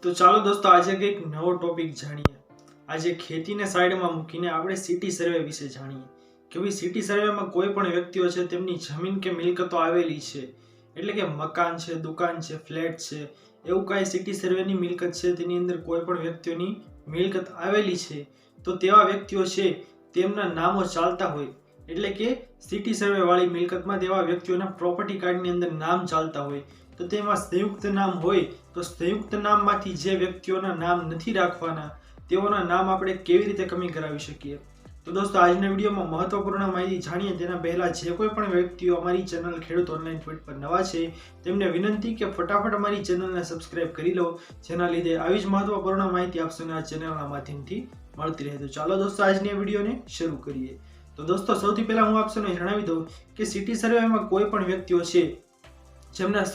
તો ચાલો દોસ્તો આજે કંઈક નવો ટોપિક જાણીએ। આજે ખેતીને સાઈડમાં મૂકીને આપણે સિટી સર્વે વિશે જાણીએ કે ભાઈ સિટી સર્વેમાં કોઈ પણ વ્યક્તિઓ છે તેમની જમીન કે મિલકતો આવેલી છે, એટલે કે મકાન છે, દુકાન છે, ફ્લેટ છે, એવું કાંઈ સિટી સર્વેની મિલકત છે તેની અંદર કોઈ પણ વ્યક્તિઓની મિલકત આવેલી છે તો તેવા વ્યક્તિઓ છે તેમના નામો ચાલતા હોય, એટલે કે સિટી સર્વે વાળી મિલકતમાં તેવા વ્યક્તિઓના પ્રોપર્ટી કાર્ડની અંદર નામ ચાલતા હોય તો તેમાં સંયુક્ત નામ હોય તો સંયુક્ત નામમાંથી જે વ્યક્તિઓના નામ નથી રાખવાના તેઓના નામ આપણે કેવી રીતે કમી કરાવી શકીએ। તો દોસ્તો આજના વિડીયોમાં મહત્વપૂર્ણ માહિતી જાણીએ તેના પહેલા જે કોઈ પણ વ્યક્તિઓ અમારી ચેનલ ખેડૂત ઓનલાઈન ટ્વીટ પર નવા છે તેમને વિનંતી કે ફટાફટ અમારી ચેનલને સબસ્ક્રાઇબ કરી લો, જેના લીધે આવી જ મહત્વપૂર્ણ માહિતી આપને આ ચેનલના માધ્યમથી મળતી રહે। તો ચાલો દોસ્તો આજની વિડીયોને શરૂ કરીએ। તો દોસ્તો સૌથી પહેલા હું આપને જણાવી દઉં કે સિટી સર્વેમાં કોઈ પણ વ્યક્તિઓ છે જેમના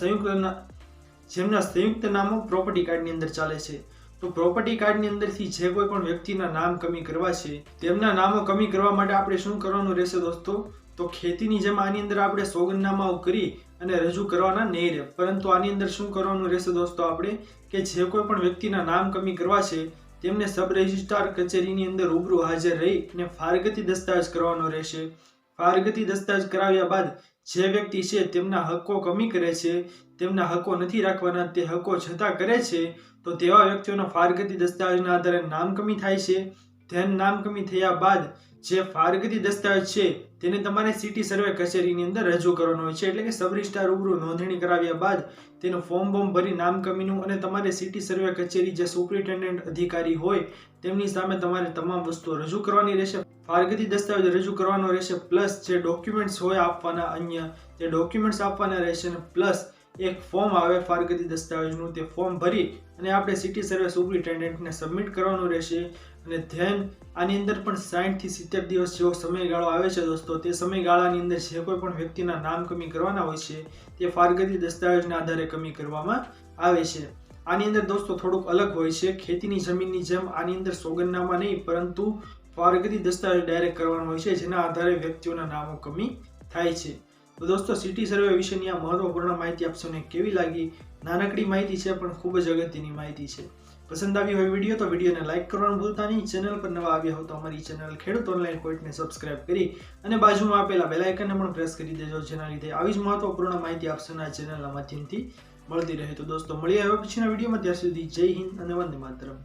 સંયુક્ત નામો પ્રોપર્ટી કાર્ડની અંદર ચાલે છે તો પ્રોપર્ટી કાર્ડની અંદરથી જે કોઈ પણ વ્યક્તિના નામ કમી કરવા છે તેમના નામો કમી કરવા માટે આપણે શું કરવાનું રહેશે દોસ્તો? તો ખેતીની જેમ આની અંદર આપણે સોગંદનામાઓ કરી અને રજૂ કરવાના નહીં રહે, પરંતુ આની અંદર શું કરવાનું રહેશે દોસ્તો? આપણે કે જે કોઈ પણ વ્યક્તિના નામ કમી કરવા છે તેમને સબ રજિસ્ટ્રાર કચેરીની અંદર રૂબરૂ હાજર રહી અને ફારગતી દસ્તાવેજ કરવાનો રહેશે। ફારગતી દસ્તાવેજ કરાવ્યા બાદ જે વ્યક્તિ છે તેમના હક્કો કમી કરે છે, તેમના હક્કો નથી રાખવાના, તે હક્કો છતાં કરે છે તો તેવા વ્યક્તિઓના ફારગતી દસ્તાવેજના આધારે નામ કમી થાય છે। ધ્યાન નામ કમી થયા બાદ જે ફારગતી દસ્તાવેજ છે તેને તમારે સિટી સર્વે કચેરીની અંદર રજૂ કરવાનો હોય છે, એટલે કે સબ રજિસ્ટ્રાર રૂબરૂ નોંધણી કરાવ્યા બાદ તેનું ફોર્મ ભરી નામ કમીનું અને તમારે સિટી સર્વે કચેરી જે સુપ્રિન્ટેન્ડન્ટ અધિકારી હોય તેમની સામે તમારે તમામ વસ્તુઓ રજૂ કરવાની રહેશે। ફારગતી દસ્તાવેજ રજૂ કરવાનો રહેશે, પ્લસ જે ડોક્યુમેન્ટ્સ હોય આપવાના અન્ય તે ડોક્યુમેન્ટ્સ આપવાના રહેશે, અને પ્લસ એક ફોર્મ આવે ફારગતી દસ્તાવેજનું, તે ફોર્મ ભરી અને આપણે સિટી સર્વે સુપ્રિન્ટેન્ડન્ટને સબમિટ કરવાનું રહેશે। અને ધ્યાન આની અંદર પણ 60 થી 70 દિવસ જેવો સમયગાળો આવે છે દોસ્તો, તે સમયગાળાની અંદર જે કોઈ પણ વ્યક્તિના નામ કમી કરવાના હોય છે તે ફારગતી દસ્તાવેજના આધારે કમી કરવામાં આવે છે। આની અંદર દોસ્તો થોડુંક અલગ હોય છે, ખેતીની જમીનની જેમ આની અંદર સોગંદનામા નહીં પરંતુ ફારગતી દસ્તાવેજ ડાયરેક્ટ કરવાનો હોય છે, જેના આધારે વ્યક્તિઓના નામો કમી થાય છે। તો દોસ્તો સિટી સર્વે વિશેની આ મહત્વપૂર્ણ માહિતી આપને કેવી લાગી? નાનકડી માહિતી છે પણ ખૂબ જ અગત્યની માહિતી છે। પસંદ આવી હોય વિડીયો તો વિડીયોને લાઇક કરવાનું ભૂલતા નહીં। ચેનલ પર નવા આવ્યા હો તો અમારી ચેનલ ખેડૂત ઓનલાઈન પોઈન્ટને સબસ્ક્રાઇબ કરી અને બાજુમાં આપેલા બેલ આઇકનને પણ પ્રેસ કરી દેજો, જેના લીધે આવી જ મહત્વપૂર્ણ માહિતી આપને આ ચેનલના માધ્યમથી મળતી રહે। તો દોસ્તો મળીએ હવે પછીના વિડીયોમાં, ત્યાં સુધી જય હિન્દ અને વંદે માતરમ।